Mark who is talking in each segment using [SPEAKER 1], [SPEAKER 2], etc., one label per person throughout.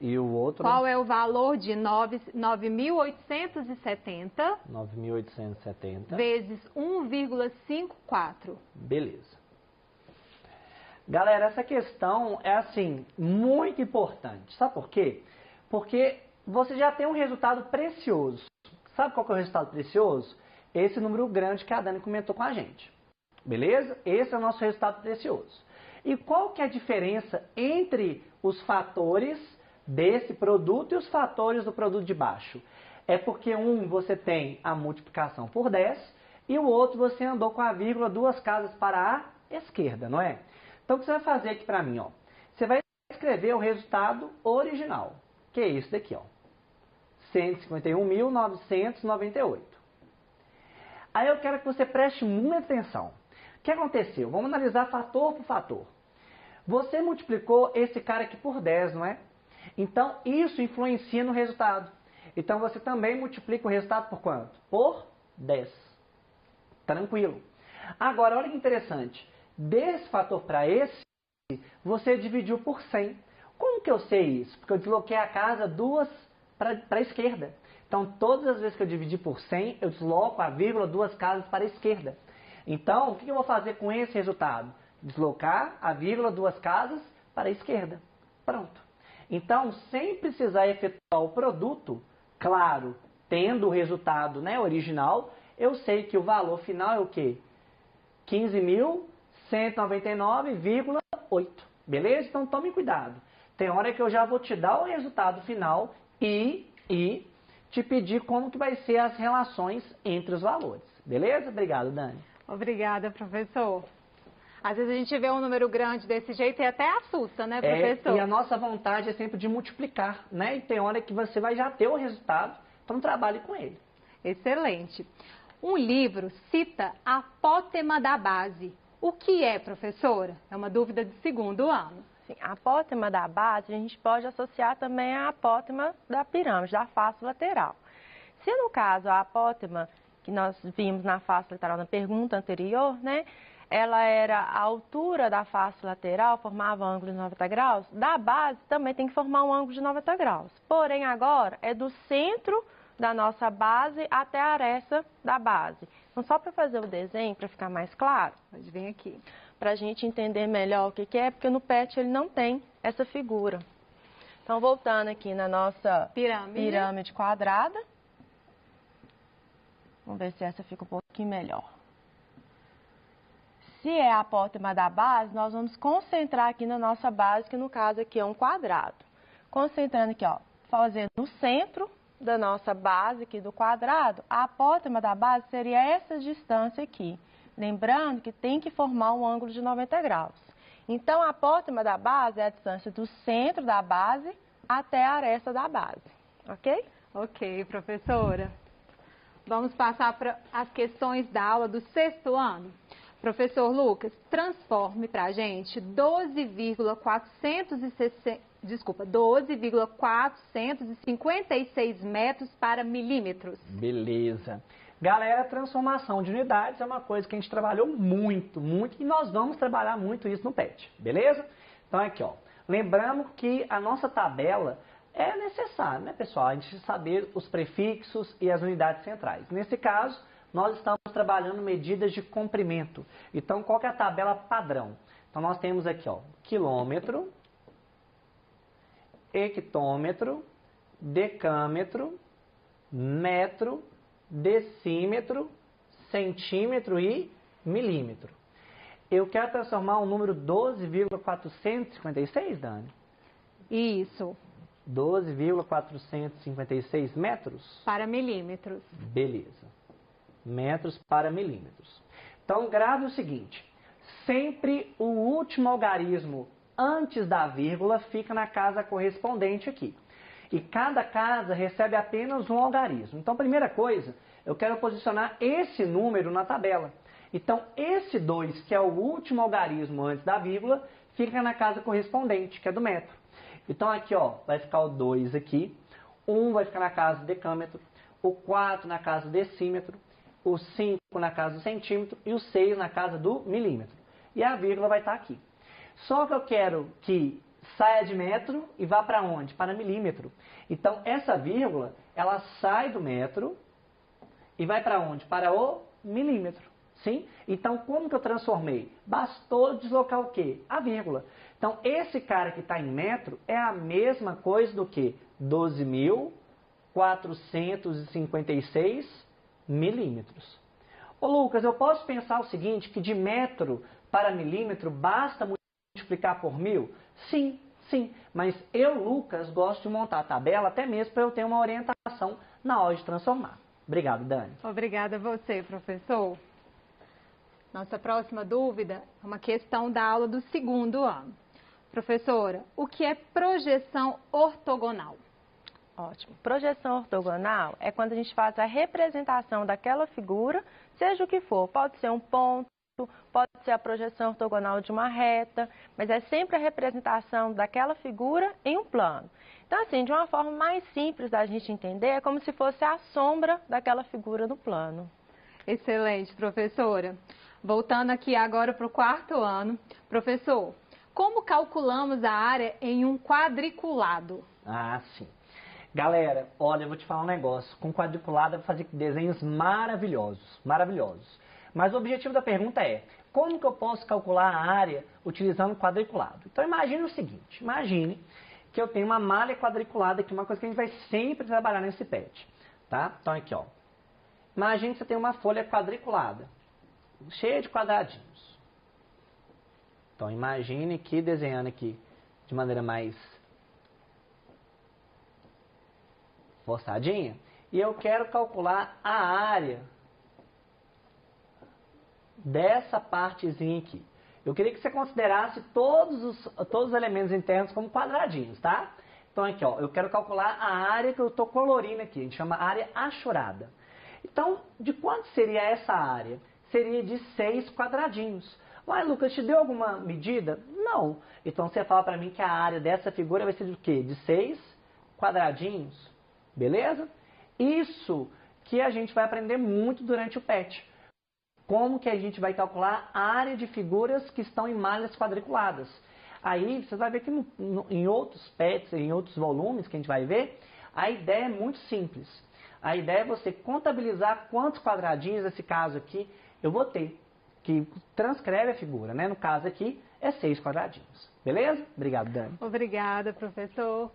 [SPEAKER 1] E o outro?
[SPEAKER 2] Qual é o valor de 9.870
[SPEAKER 1] 9.870
[SPEAKER 2] vezes 1,54?
[SPEAKER 1] Beleza. Galera, essa questão é assim, muito importante. Sabe por quê? Porque você já tem um resultado precioso. Sabe qual que é o resultado precioso? Esse número grande que a Dani comentou com a gente. Beleza? Esse é o nosso resultado precioso. E qual que é a diferença entre os fatores desse produto e os fatores do produto de baixo? É porque um você tem a multiplicação por 10 e o outro você andou com a vírgula 2 casas para a esquerda, não é? Então, o que você vai fazer aqui para mim? Ó? Você vai escrever o resultado original, que é esse daqui, ó, 151.998. Aí eu quero que você preste muita atenção. O que aconteceu? Vamos analisar fator por fator. Você multiplicou esse cara aqui por 10, não é? Então, isso influencia no resultado. Então, você também multiplica o resultado por quanto? Por 10. Tranquilo. Agora, olha que interessante. Desse fator para esse, você dividiu por 100. Como que eu sei isso? Porque eu desloquei a casa duas para a esquerda. Então, todas as vezes que eu dividir por 100, eu desloco a vírgula 2 casas para a esquerda. Então, o que eu vou fazer com esse resultado? Deslocar a vírgula 2 casas para a esquerda. Pronto. Então, sem precisar efetuar o produto, claro, tendo o resultado, né, original, eu sei que o valor final é o quê? 15.199,8. Beleza? Então, tome cuidado. Tem hora que eu já vou te dar o resultado final e te pedir como que vai ser as relações entre os valores. Beleza? Obrigado, Dani.
[SPEAKER 2] Obrigada, professor. Às vezes a gente vê um número grande desse jeito e até assusta, né, professor?
[SPEAKER 1] E a nossa vontade é sempre de multiplicar, né? E tem hora que você vai já ter o resultado, então trabalhe com ele.
[SPEAKER 2] Excelente. Um livro cita a apótema da base. O que é, professora? É uma dúvida de segundo ano.
[SPEAKER 3] Sim, a apótema da base a gente pode associar também à apótema da pirâmide, da face lateral. Se no caso a apótema que nós vimos na face lateral na pergunta anterior, né? Ela era a altura da face lateral, formava um ângulo de 90 graus, da base também tem que formar um ângulo de 90 graus. Porém, agora é do centro da nossa base até a aresta da base. Então, só para fazer o desenho, para ficar mais claro,
[SPEAKER 2] Pode vir aqui.
[SPEAKER 3] para a gente entender melhor o que é, porque no PET ele não tem essa figura. Então, voltando aqui na nossa pirâmide quadrada, vamos ver se essa fica um pouquinho melhor. Se é a apótema da base, nós vamos concentrar aqui na nossa base, que no caso aqui é um quadrado. Concentrando aqui, ó, fazendo no centro da nossa base aqui do quadrado, a apótema da base seria essa distância aqui. Lembrando que tem que formar um ângulo de 90 graus. Então, a apótema da base é a distância do centro da base até a aresta da base, ok?
[SPEAKER 2] Ok, professora. Vamos passar para as questões da aula do sexto ano. Professor Lucas, transforme para a gente 12,456 metros para milímetros.
[SPEAKER 1] Beleza. Galera, transformação de unidades é uma coisa que a gente trabalhou muito, e nós vamos trabalhar muito isso no PET, beleza? Então, aqui, ó. Lembrando que a nossa tabela é necessária, né, pessoal? A gente saber os prefixos e as unidades centrais. Nesse caso, nós estamos trabalhando medidas de comprimento. Então, qual que é a tabela padrão? Então, nós temos aqui, ó, quilômetro, hectômetro, decâmetro, metro, decímetro, centímetro e milímetro. Eu quero transformar o número 12,456, Dani?
[SPEAKER 2] Isso.
[SPEAKER 1] 12,456 metros?
[SPEAKER 2] Para milímetros.
[SPEAKER 1] Beleza. Metros para milímetros. Então, grave o seguinte. Sempre o último algarismo antes da vírgula fica na casa correspondente aqui. E cada casa recebe apenas um algarismo. Então, primeira coisa, eu quero posicionar esse número na tabela. Então, esse 2, que é o último algarismo antes da vírgula, fica na casa correspondente, que é do metro. Então, aqui, ó, vai ficar o 2 aqui, 1 vai ficar na casa do decâmetro, o 4 na casa do decímetro, o 5 na casa do centímetro e o 6 na casa do milímetro. E a vírgula vai estar aqui. Só que eu quero que saia de metro e vá para onde? Para milímetro. Então, essa vírgula, ela sai do metro e vai para onde? Para o milímetro. Sim? Então, como que eu transformei? Bastou deslocar o quê? A vírgula. Então, esse cara que está em metro é a mesma coisa do que 12.456 milímetros. Ô Lucas, eu posso pensar o seguinte, que de metro para milímetro basta multiplicar por 1000? Sim, sim. Mas eu, Lucas, gosto de montar a tabela até mesmo para eu ter uma orientação na hora de transformar. Obrigado, Dani.
[SPEAKER 2] Obrigada a você, professor. Nossa próxima dúvida é uma questão da aula do segundo ano. Professora, o que é projeção ortogonal?
[SPEAKER 3] Ótimo. Projeção ortogonal é quando a gente faz a representação daquela figura, seja o que for. Pode ser um ponto, pode ser a projeção ortogonal de uma reta, mas é sempre a representação daquela figura em um plano. Então, assim, de uma forma mais simples da gente entender, é como se fosse a sombra daquela figura no plano.
[SPEAKER 2] Excelente, professora. Voltando aqui agora para o quarto ano. Professor, como calculamos a área em um quadriculado?
[SPEAKER 1] Ah, sim. Galera, olha, eu vou te falar um negócio. Com quadriculado, eu vou fazer desenhos maravilhosos, maravilhosos. Mas o objetivo da pergunta é, como que eu posso calcular a área utilizando quadriculado? Então, imagine o seguinte, imagine que eu tenho uma malha quadriculada aqui, uma coisa que a gente vai sempre trabalhar nesse PET, tá? Então, aqui, ó. Imagine que você tem uma folha quadriculada, cheia de quadradinhos. Então, imagine que desenhando aqui de maneira mais forçadinha, e eu quero calcular a área dessa partezinha aqui. Eu queria que você considerasse todos os elementos internos como quadradinhos, tá? Então aqui, ó, eu quero calcular a área que eu estou colorindo aqui, a gente chama área achurada. Então, de quanto seria essa área? Seria de 6 quadradinhos. Mas, Lucas, te deu alguma medida? Não. Então, você fala para mim que a área dessa figura vai ser de quê? De 6 quadradinhos. Beleza? Isso que a gente vai aprender muito durante o PET. Como que a gente vai calcular a área de figuras que estão em malhas quadriculadas. Aí, você vai ver que em outros PETs, em outros volumes que a gente vai ver, a ideia é muito simples. A ideia é você contabilizar quantos quadradinhos, nesse caso aqui, eu vou ter, que transcreve a figura, né? No caso aqui, é 6 quadradinhos. Beleza? Obrigado, Dani.
[SPEAKER 2] Obrigada, professor.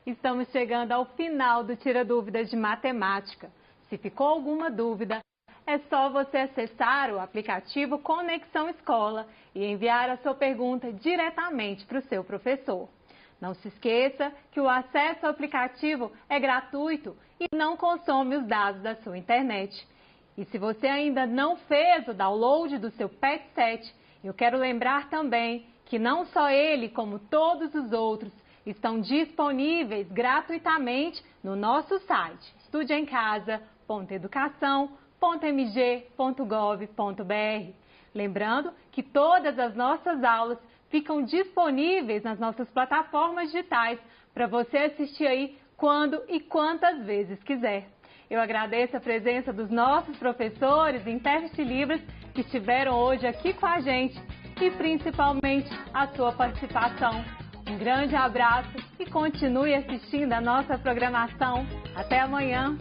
[SPEAKER 2] Estamos chegando ao final do Tira Dúvidas de Matemática. Se ficou alguma dúvida, é só você acessar o aplicativo Conexão Escola e enviar a sua pergunta diretamente para o seu professor. Não se esqueça que o acesso ao aplicativo é gratuito e não consome os dados da sua internet. E se você ainda não fez o download do seu PET 7, eu quero lembrar também que não só ele, como todos os outros, estão disponíveis gratuitamente no nosso site estudeemcasa.educação.mg.gov.br. Lembrando que todas as nossas aulas ficam disponíveis nas nossas plataformas digitais para você assistir aí quando e quantas vezes quiser. Eu agradeço a presença dos nossos professores e intérpretes livres que estiveram hoje aqui com a gente e principalmente a sua participação. Um grande abraço e continue assistindo a nossa programação. Até amanhã!